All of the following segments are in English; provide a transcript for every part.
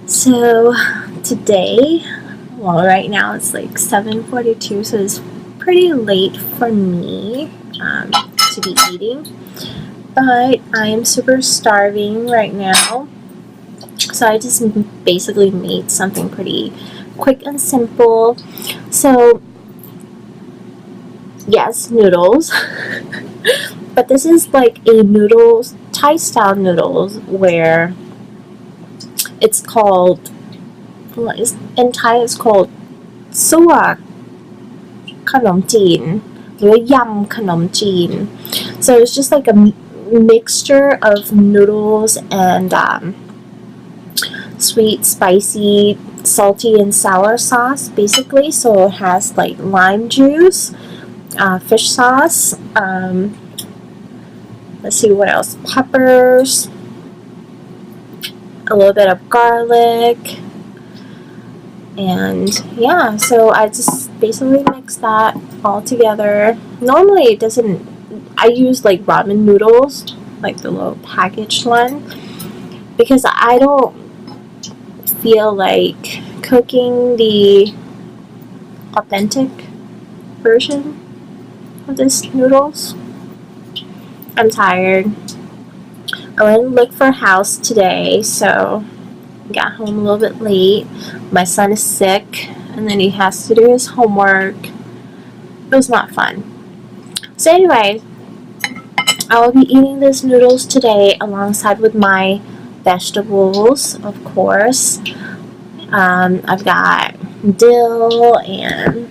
So today, well, right now it's like 7:42, so it's pretty late for me to be eating. But I am super starving right now, so I just basically made something pretty quick and simple. So yes, noodles. But this is like a noodles, Thai style noodles, where it's called, in Thai it's called ซั่วขนมจีน หรือว่ายำขนมจีน so it's just like a mixture of noodles and sweet, spicy, salty, and sour sauce basically. So it has like lime juice, fish sauce, let's see what else, peppers, a little bit of garlic, and yeah, so I just basically mix that all together. Normally it doesn't, I use like ramen noodles, like the little packaged one, because I don't feel like cooking the authentic version of this noodles. I'm tired. I went to look for a house today, so got home a little bit late. My son is sick, and then he has to do his homework. It was not fun. So anyway, I will be eating these noodles today alongside with my vegetables, of course. I've got dill and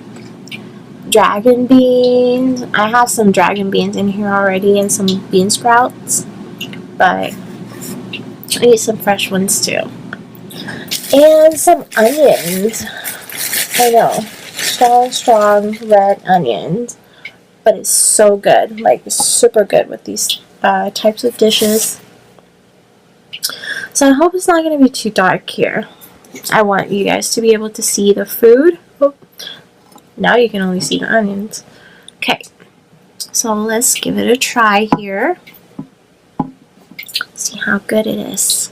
dragon beans. I have some dragon beans in here already and some bean sprouts, but I need some fresh ones too. And some onions. I know, strong red onions, but it's so good, like super good with these types of dishes. So I hope it's not going to be too dark here. I want you guys to be able to see the food. Oh, now you can only see the onions. Okay, so let's give it a try here. See how good it is.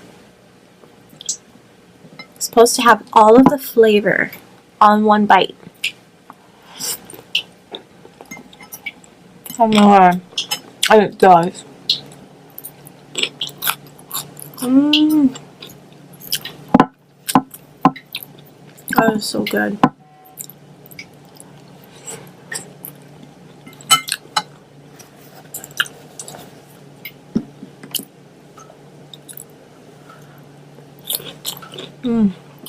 It's supposed to have all of the flavor on one bite. I know, and it does. That is so good.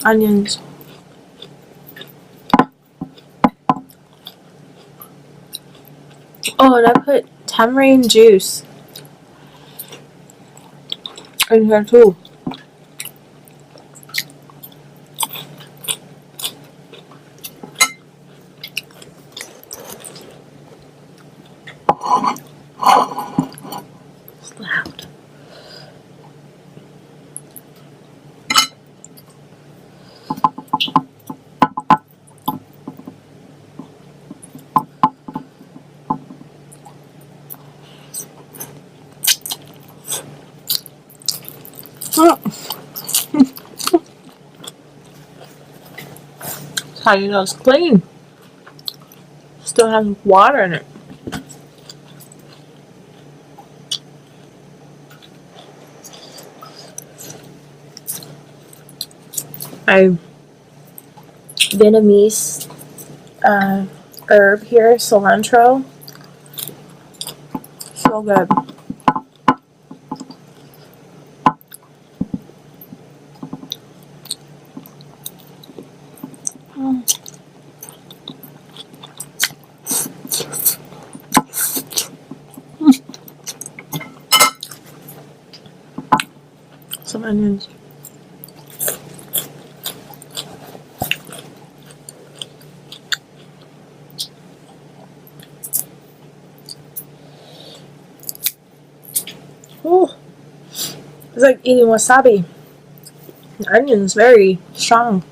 Onions. Oh, and I put tamarind juice in here too. It's loud. That's how you know it's clean. Still has water in it. I Vietnamese herb here, cilantro. So good. Some onions. Ooh, it's like eating wasabi. The onion is very strong.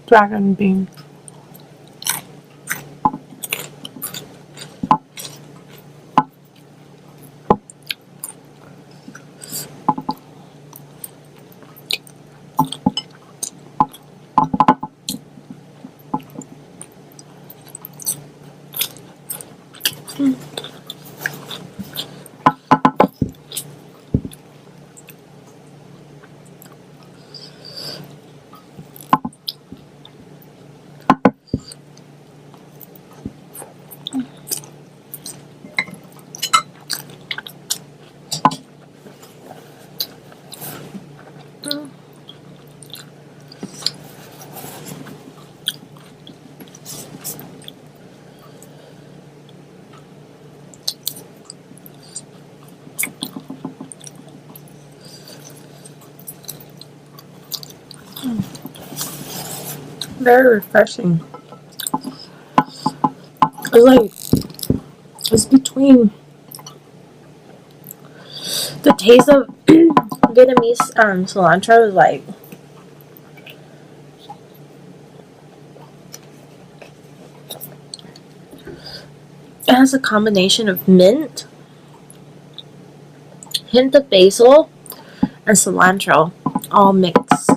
dragon bean. Very refreshing. It's between the taste of Vietnamese cilantro is like it has a combination of mint, hint of basil, and cilantro all mixed.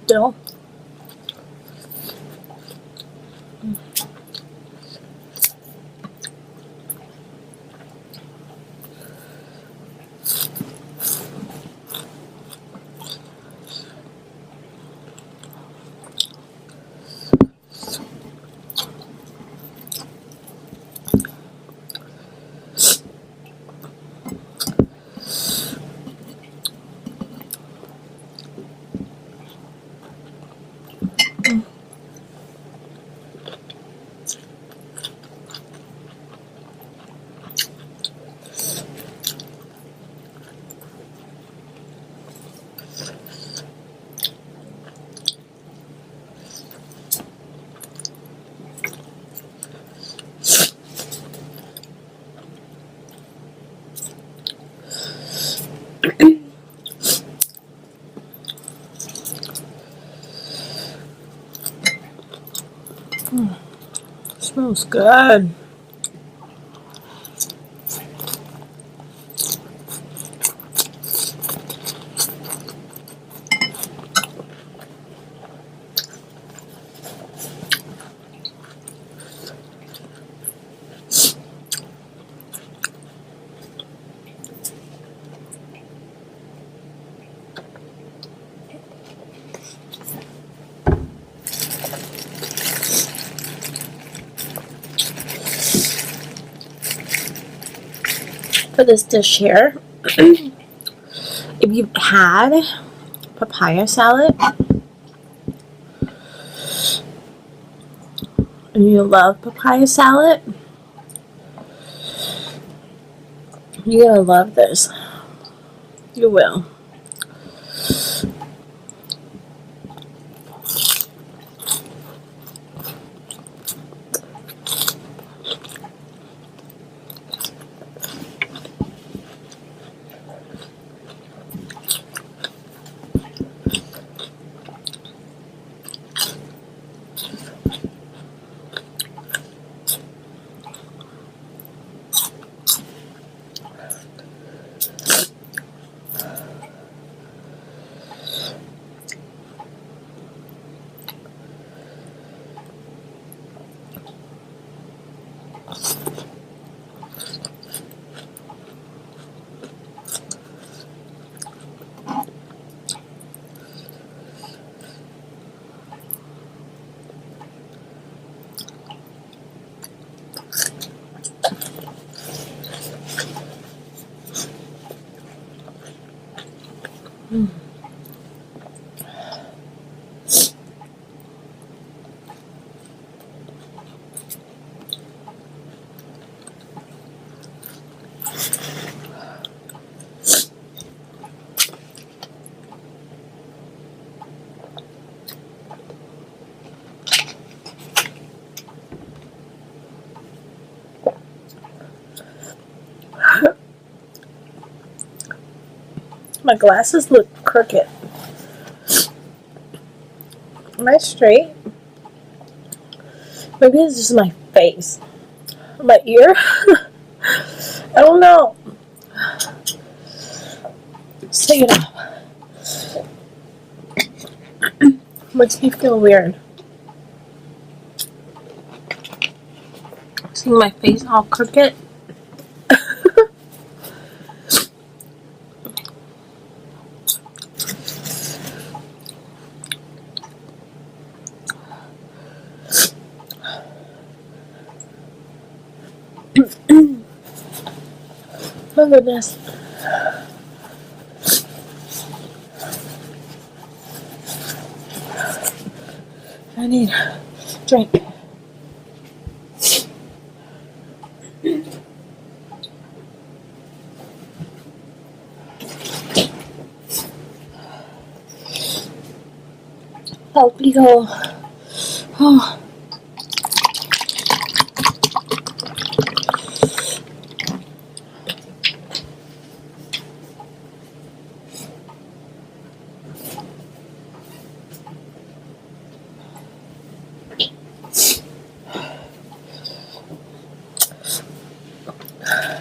Still. Smells good. for this dish here. If you've had papaya salad and you love papaya salad, you're gonna love this. You will. My glasses look crooked. Am I straight? Maybe it's just my face. My ear? I don't know. Let's take it off. Makes me feel weird. Seeing my face all crooked. Oh goodness. I need a drink. Help me go. Oh.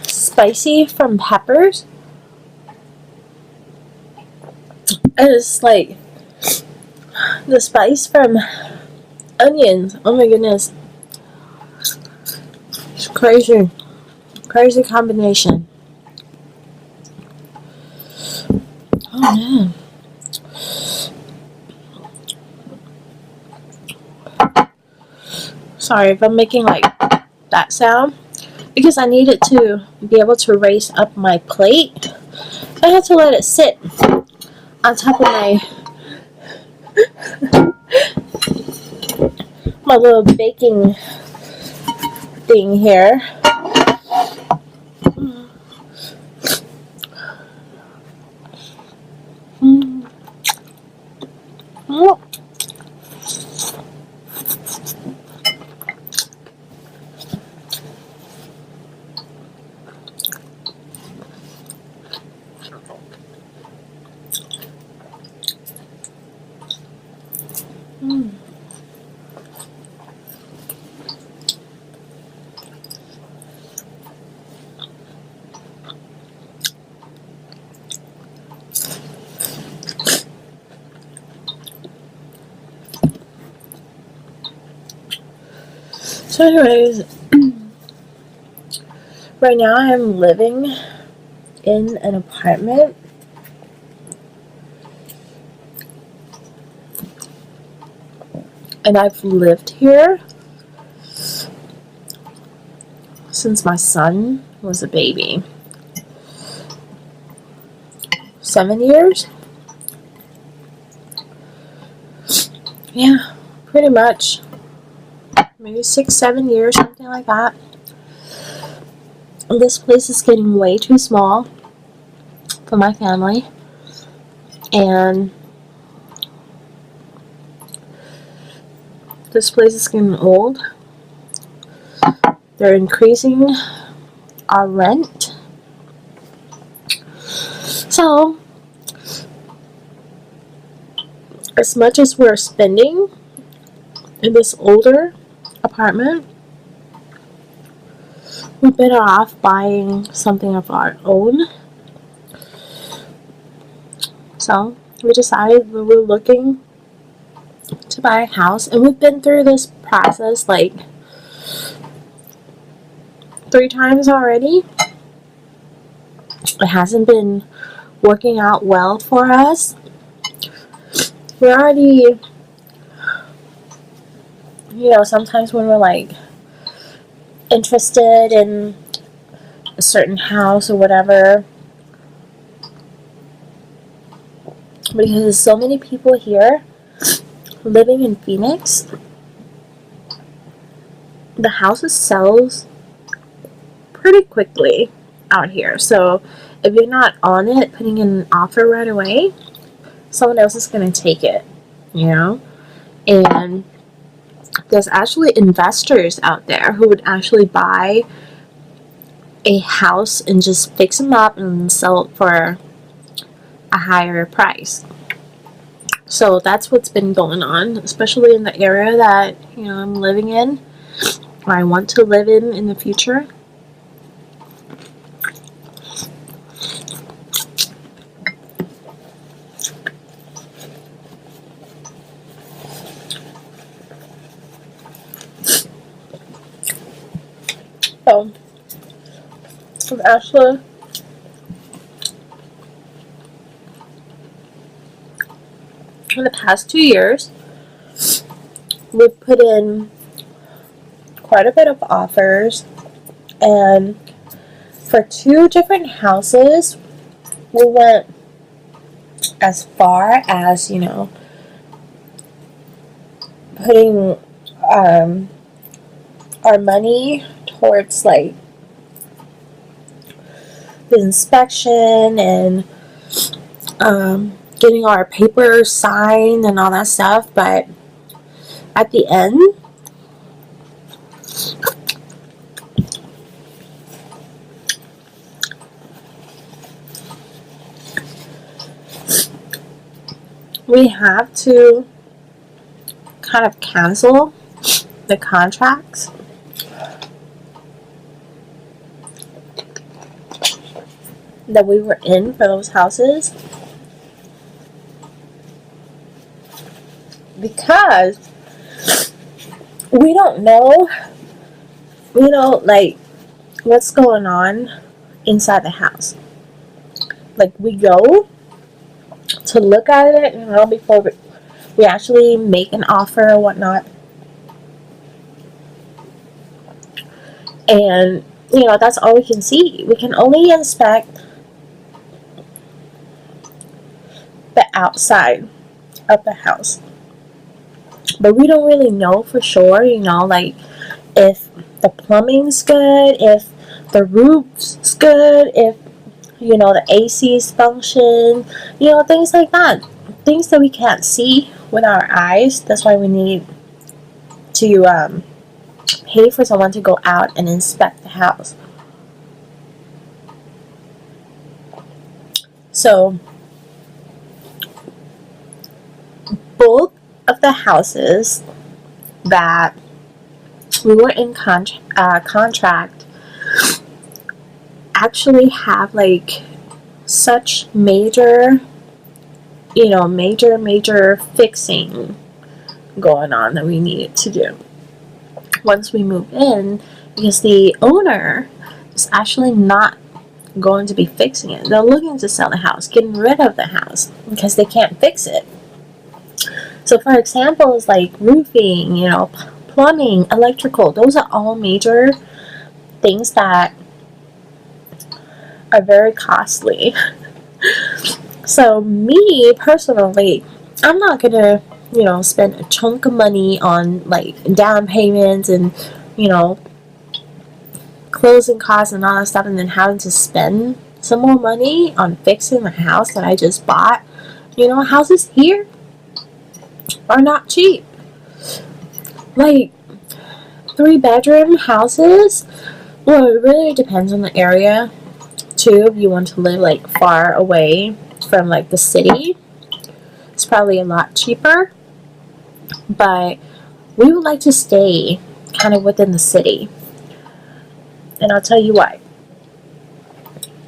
Spicy from peppers. And it's like the spice from onions. Oh my goodness. It's crazy. Crazy combination. Oh man. Sorry if I'm making like that sound. Because I needed to be able to raise up my plate, I had to let it sit on top of my little baking thing here. So anyways, right now I'm living in an apartment. And I've lived here since my son was a baby. 7 years. Yeah, pretty much. Maybe 6-7 years, something like that. This place is getting way too small for my family, and this place is getting old. They're increasing our rent. So, as much as we're spending in this older apartment, we're better off buying something of our own. So, we decided we were looking to buy a house, and we've been through this process like 3 times already. It hasn't been working out well for us. We're already, sometimes when we're like interested in a certain house or whatever, because there's so many people here living in Phoenix, the houses sells pretty quickly out here. So if you're not on it, putting in an offer right away, someone else is going to take it, and there's actually investors out there who would actually buy a house and just fix them up and sell it for a higher price. So that's what's been going on, especially in the area that I'm living in, or I want to live in the future. So I'm actually in the past 2 years, we've put in quite a bit of offers, and for 2 different houses, we went as far as, putting our money towards like the inspection and getting our papers signed and all that stuff, but at the end, we have to kind of cancel the contracts that we were in for those houses, because we don't know, like what's going on inside the house. Like, we go to look at it, before we actually make an offer or whatnot. And, that's all we can see. We can only inspect the outside of the house. But we don't really know for sure, like if the plumbing's good, if the roof's good, if, the AC's function, things like that. Things that we can't see with our eyes. That's why we need to pay for someone to go out and inspect the house. So, both of the houses that we were in contract actually have like such major fixing going on that we needed to do once we move in, because the owner is actually not going to be fixing it. They're looking to sell the house, getting rid of the house because they can't fix it. So for examples like roofing, plumbing, electrical, those are all major things that are very costly. So me personally, I'm not gonna, spend a chunk of money on like down payments and, you know, closing costs and all that stuff, and then having to spend some more money on fixing the house that I just bought. Houses here are not cheap. Like 3-bedroom houses, well, it really depends on the area too. If you want to live like far away from like the city, it's probably a lot cheaper. But we would like to stay kind of within the city. And I'll tell you why.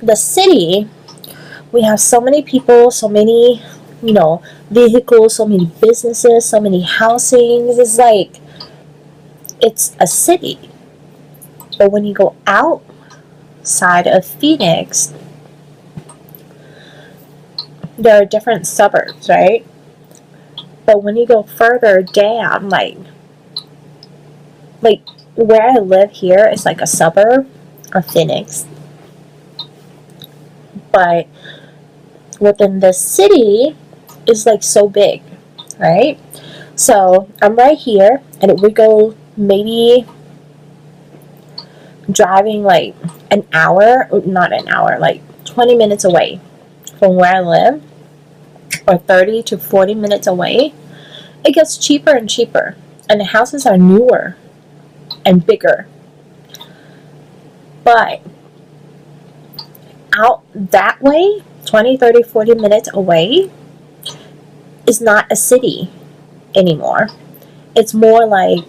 The city, we have so many people, so many, vehicles, so many businesses, so many housings. It's like, it's a city. But when you go outside of Phoenix, there are different suburbs, right? But when you go further down, like where I live here is like a suburb of Phoenix. But within the city is like so big, right? So I'm right here, and if we go maybe driving like an hour, not an hour, like 20 minutes away from where I live, or 30 to 40 minutes away, it gets cheaper and cheaper, and the houses are newer and bigger. But out that way, 20, 30, 40 minutes away, is not a city anymore. It's more like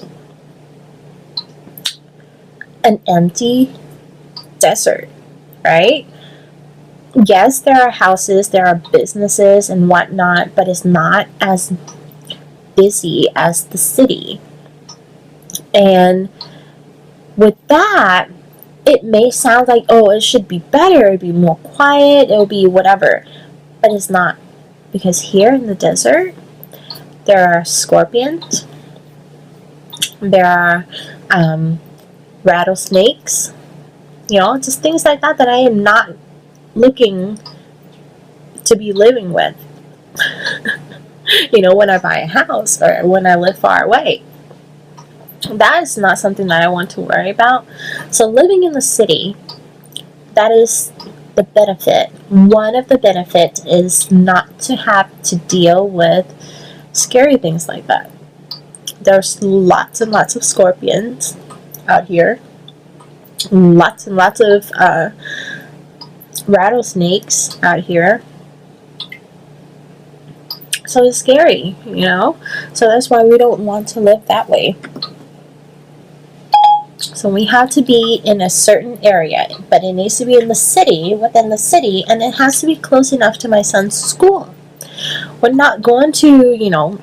an empty desert, right? Yes, there are houses, there are businesses and whatnot, but it's not as busy as the city. And with that, it may sound like, oh, it should be better, it'd be more quiet, it'll be whatever. But it's not. Because here in the desert, there are scorpions, there are rattlesnakes, just things like that I am not looking to be living with. When I buy a house or when I live far away. That is not something that I want to worry about. So living in the city, that is the benefit. One of the benefits is not to have to deal with scary things like that. There's lots and lots of scorpions out here. Lots and lots of rattlesnakes out here. So it's scary, So that's why we don't want to live that way. So we have to be in a certain area, but it needs to be in the city, within the city, and it has to be close enough to my son's school. We're not going to,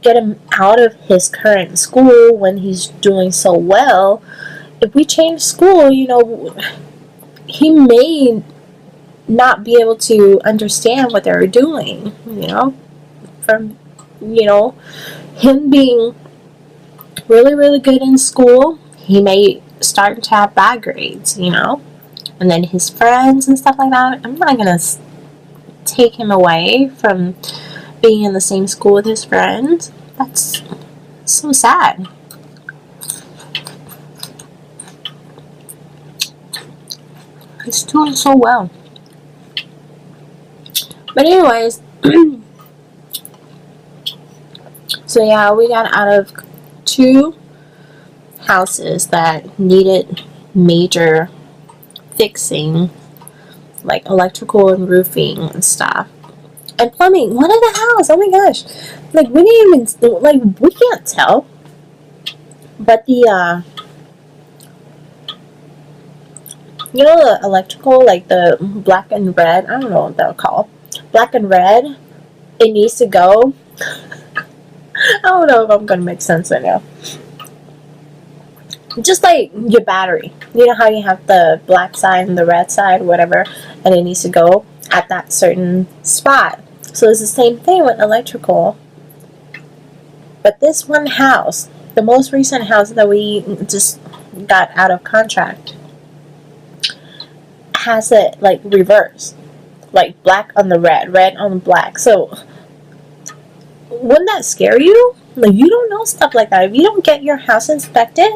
get him out of his current school when he's doing so well. If we change school, he may not be able to understand what they're doing, from, him being really, really good in school, he may start to have bad grades, and then his friends and stuff like that. I'm not going to take him away from being in the same school with his friends. That's so sad. He's doing so well. But anyways, so yeah, we got out of 2 houses that needed major fixing, like electrical and roofing and stuff, and plumbing. One of the house, oh my gosh, like we didn't even, like, we can't tell, but the the electrical, like the black and red, I don't know what they're called, black and red, it needs to go. I don't know if I'm gonna make sense right now. Just like your battery, how you have the black side and the red side, whatever, and it needs to go at that certain spot. So it's the same thing with electrical. But this one house, the most recent house that we just got out of contract, has it like reversed. like black on the red, red on the black. So wouldn't that scare you? Like, you don't know stuff like that. If you don't get your house inspected,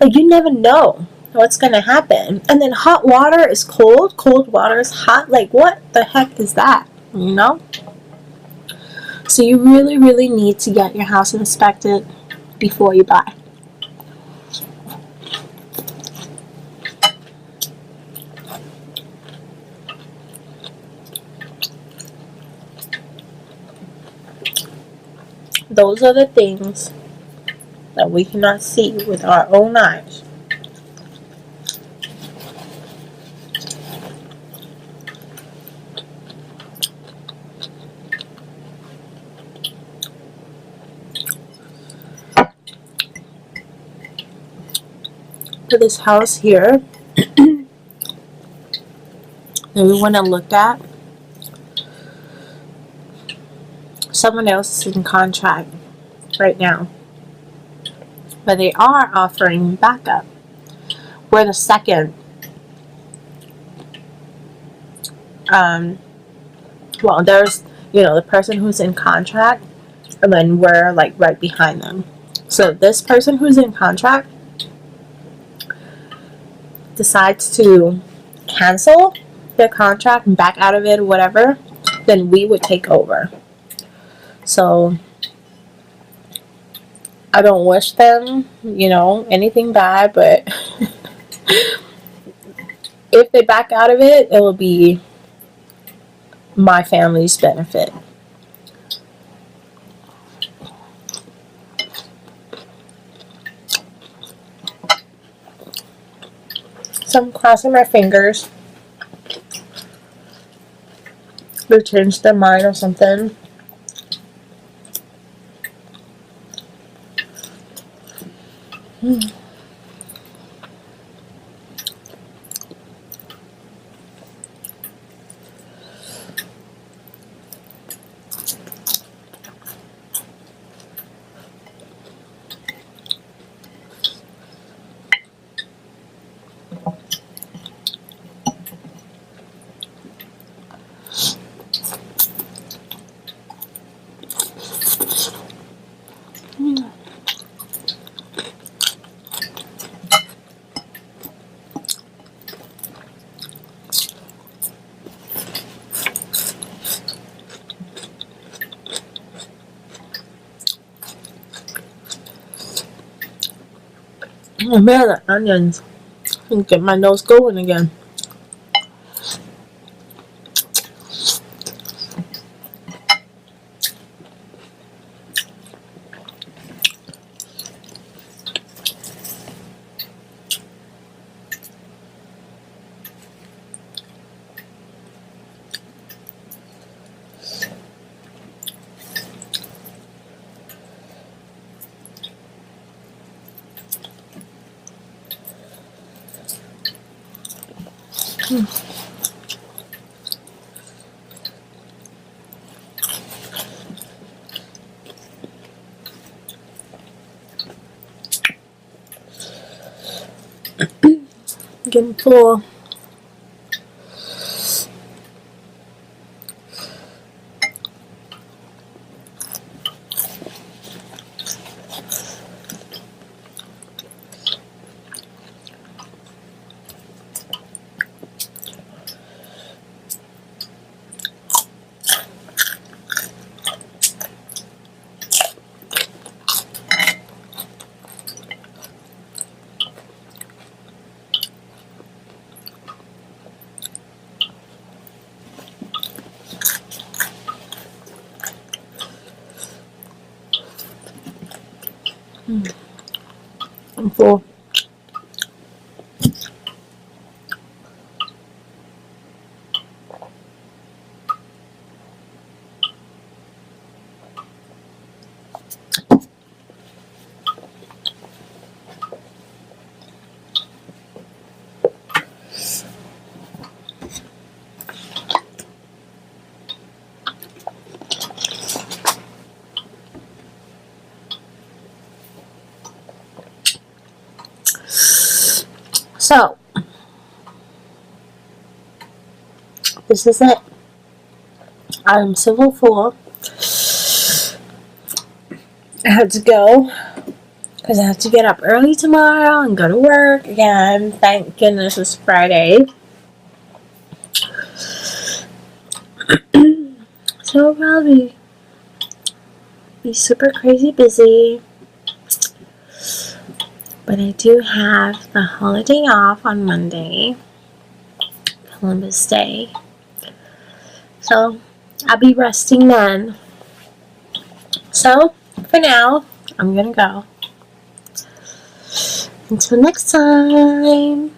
like, you never know what's gonna happen. And then hot water is cold, cold water is hot. Like, what the heck is that? You know? So you really, really need to get your house inspected before you buy. Those are the things that we cannot see with our own eyes. For this house here that we want to look at, someone else is in contract right now, but they are offering backup. We're the second. Well, there's, the person who's in contract, and then we're like right behind them. So this person who's in contract decides to cancel their contract and back out of it or whatever, then we would take over. So I don't wish them, anything bad, but if they back out of it, it will be my family's benefit. So I'm crossing my fingers they change their mind or something. Oh man, the onions. And get my nose going again. Getting full. I'm full. So, this is it. I'm so full. I have to go because I have to get up early tomorrow and go to work again. Thank goodness it's Friday. So I'll probably be super crazy busy. But I do have the holiday off on Monday, Columbus Day. So I'll be resting then. So for now, I'm gonna go. Until next time.